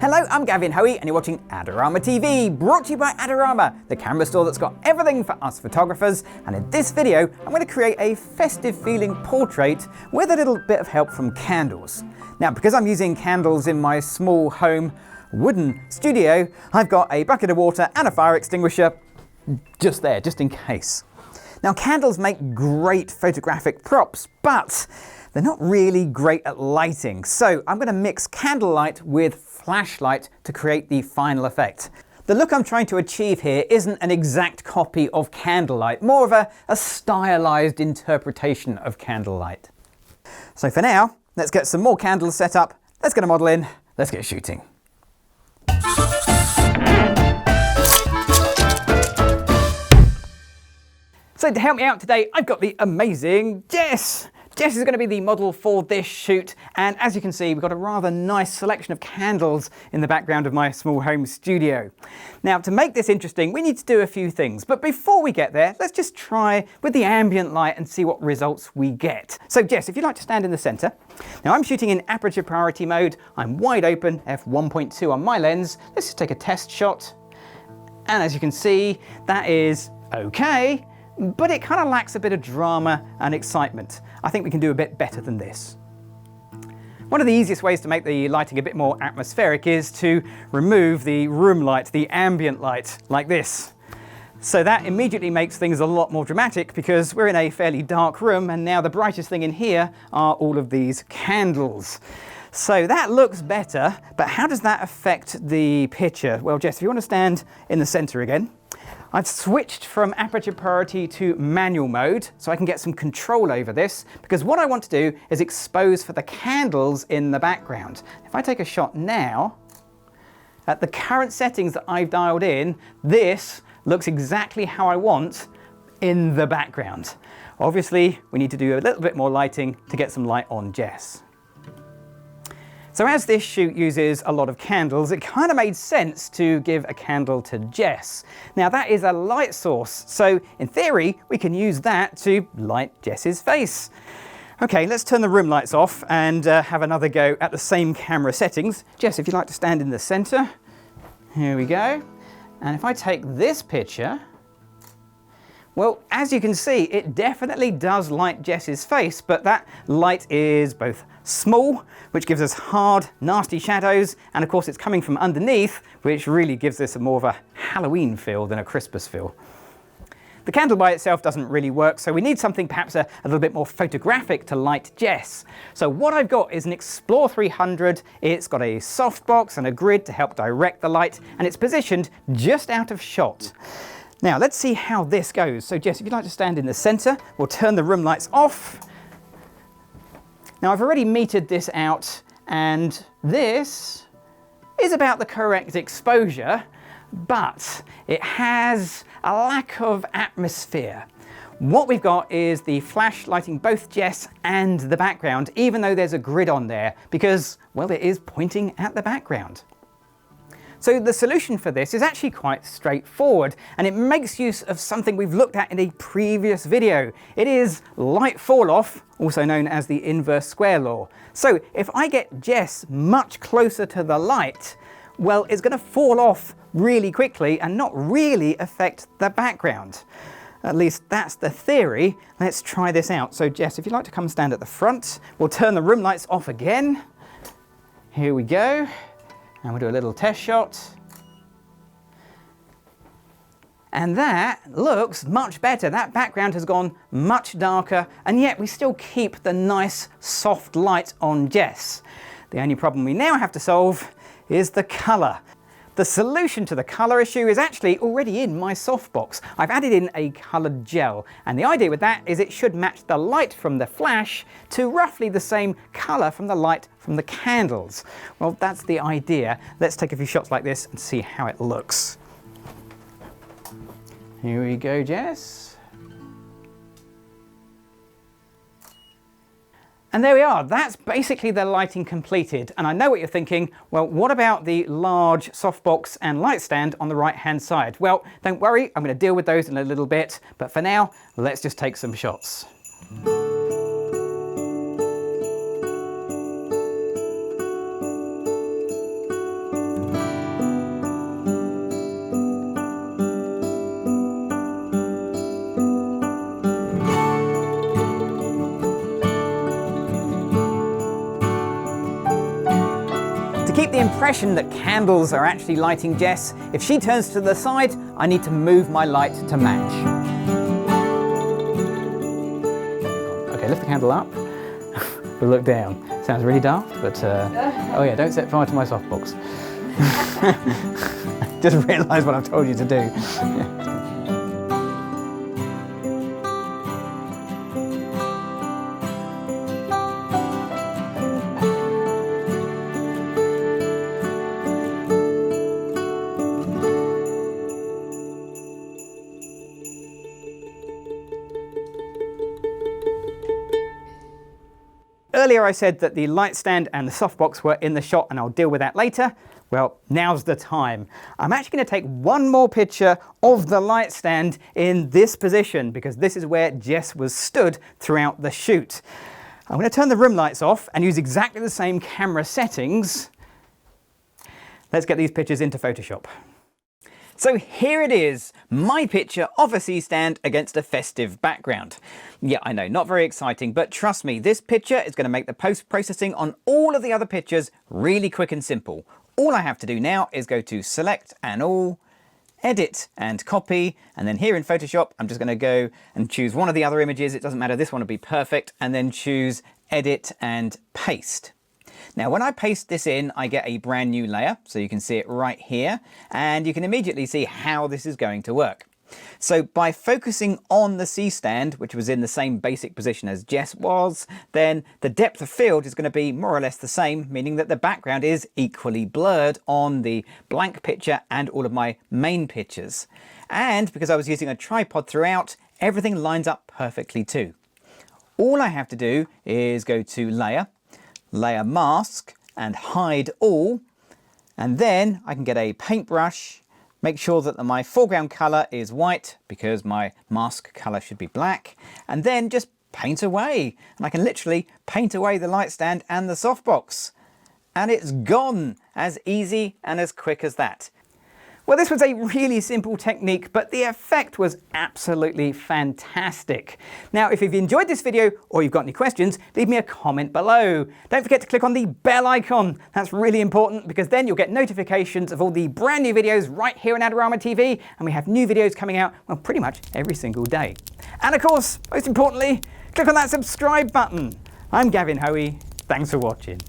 Hello, I'm Gavin Hoey and you're watching Adorama TV, brought to you by Adorama, the camera store that's got everything for us photographers. And in this video, I'm going to create a festive feeling portrait with a little bit of help from candles. Now, because I'm using candles in my small home wooden studio, I've got a bucket of water and a fire extinguisher just there, just in case. Now, candles make great photographic props, but they're not really great at lighting. So I'm going to mix candlelight with flashlight to create the final effect. The look I'm trying to achieve here isn't an exact copy of candlelight, more of a stylized interpretation of candlelight. So for now, let's get some more candles set up, let's get a model in, let's get shooting. So to help me out today, I've got the amazing Jess. Jess is going to be the model for this shoot, and as you can see, we've got a rather nice selection of candles in the background of my small home studio. Now, to make this interesting, we need to do a few things, but before we get there, let's just try with the ambient light and see what results we get. So Jess, if you'd like to stand in the center. Now, I'm shooting in aperture priority mode. I'm wide open, f1.2 on my lens. Let's just take a test shot. And as you can see, that is okay, but it kind of lacks a bit of drama and excitement. I think we can do a bit better than this. One of the easiest ways to make the lighting a bit more atmospheric is to remove the room light, the ambient light, like this. So that immediately makes things a lot more dramatic because we're in a fairly dark room and now the brightest thing in here are all of these candles. So that looks better, but how does that affect the picture? Well, Jess, if you want to stand in the center again, I've switched from aperture priority to manual mode so I can get some control over this, because what I want to do is expose for the candles in the background. If I take a shot now, at the current settings that I've dialed in, this looks exactly how I want in the background. Obviously, we need to do a little bit more lighting to get some light on Jess. So as this shoot uses a lot of candles, it kind of made sense to give a candle to Jess. Now that is a light source, so in theory, we can use that to light Jess's face. Okay, let's turn the room lights off and have another go at the same camera settings. Jess, if you'd like to stand in the center. Here we go. And if I take this picture, well, as you can see, it definitely does light Jess's face, but that light is both small, which gives us hard, nasty shadows, and of course it's coming from underneath, which really gives this more of a Halloween feel than a Christmas feel. The candle by itself doesn't really work, so we need something perhaps a little bit more photographic to light Jess. So what I've got is an Explore 300. It's got a softbox and a grid to help direct the light, and it's positioned just out of shot. Now let's see how this goes. So Jess, if you'd like to stand in the center, we'll turn the room lights off. Now I've already metered this out, and this is about the correct exposure, but it has a lack of atmosphere. What we've got is the flash lighting both Jess and the background, even though there's a grid on there, because, well, it is pointing at the background. So the solution for this is actually quite straightforward, and it makes use of something we've looked at in a previous video. It is light fall off, also known as the inverse square law. So if I get Jess much closer to the light, well, it's going to fall off really quickly and not really affect the background. At least that's the theory. Let's try this out. So Jess, if you'd like to come stand at the front, we'll turn the room lights off again. Here we go. And we'll do a little test shot. And that looks much better. That background has gone much darker, and yet we still keep the nice soft light on Jess. The only problem we now have to solve is the color. The solution to the color issue is actually already in my softbox. I've added in a colored gel, and the idea with that is it should match the light from the flash to roughly the same color from the light from the candles. Well, that's the idea. Let's take a few shots like this and see how it looks. Here we go, Jess. And there we are, that's basically the lighting completed. And I know what you're thinking, well, what about the large softbox and light stand on the right-hand side? Well, don't worry, I'm going to deal with those in a little bit, but for now, let's just take some shots. keep the impression that candles are actually lighting Jess, if she turns to the side, I need to move my light to match. Okay, lift the candle up, but look down. Sounds really daft, but oh yeah, don't set fire to my softbox. Just realise what I've told you to do. Yeah. Earlier I said that the light stand and the softbox were in the shot and I'll deal with that later. Well, now's the time. I'm actually going to take one more picture of the light stand in this position because this is where Jess was stood throughout the shoot. I'm going to turn the room lights off and use exactly the same camera settings. Let's get these pictures into Photoshop. So here it is, my picture of a C-stand against a festive background. Yeah, I know, not very exciting, but trust me, this picture is going to make the post-processing on all of the other pictures really quick and simple. All I have to do now is go to Select and All, Edit and Copy, and then here in Photoshop, I'm just going to go and choose one of the other images. It doesn't matter, this one will be perfect, and then choose Edit and Paste. Now, when I paste this in, I get a brand new layer, so you can see it right here, and you can immediately see how this is going to work. So by focusing on the C-stand, which was in the same basic position as Jess was, then the depth of field is going to be more or less the same, meaning that the background is equally blurred on the blank picture and all of my main pictures. And because I was using a tripod throughout, everything lines up perfectly too. All I have to do is go to Layer, Layer Mask, and Hide All, and then I can get a paintbrush, make sure that my foreground colour is white because my mask colour should be black, and then just paint away. And I can literally paint away the light stand and the softbox. And it's gone, as easy and as quick as that. Well, this was a really simple technique, but the effect was absolutely fantastic. Now, if you've enjoyed this video or you've got any questions, leave me a comment below. Don't forget to click on the bell icon. That's really important because then you'll get notifications of all the brand new videos right here on Adorama TV, and we have new videos coming out, well, pretty much every single day. And of course, most importantly, click on that subscribe button. I'm Gavin Hoey. Thanks for watching.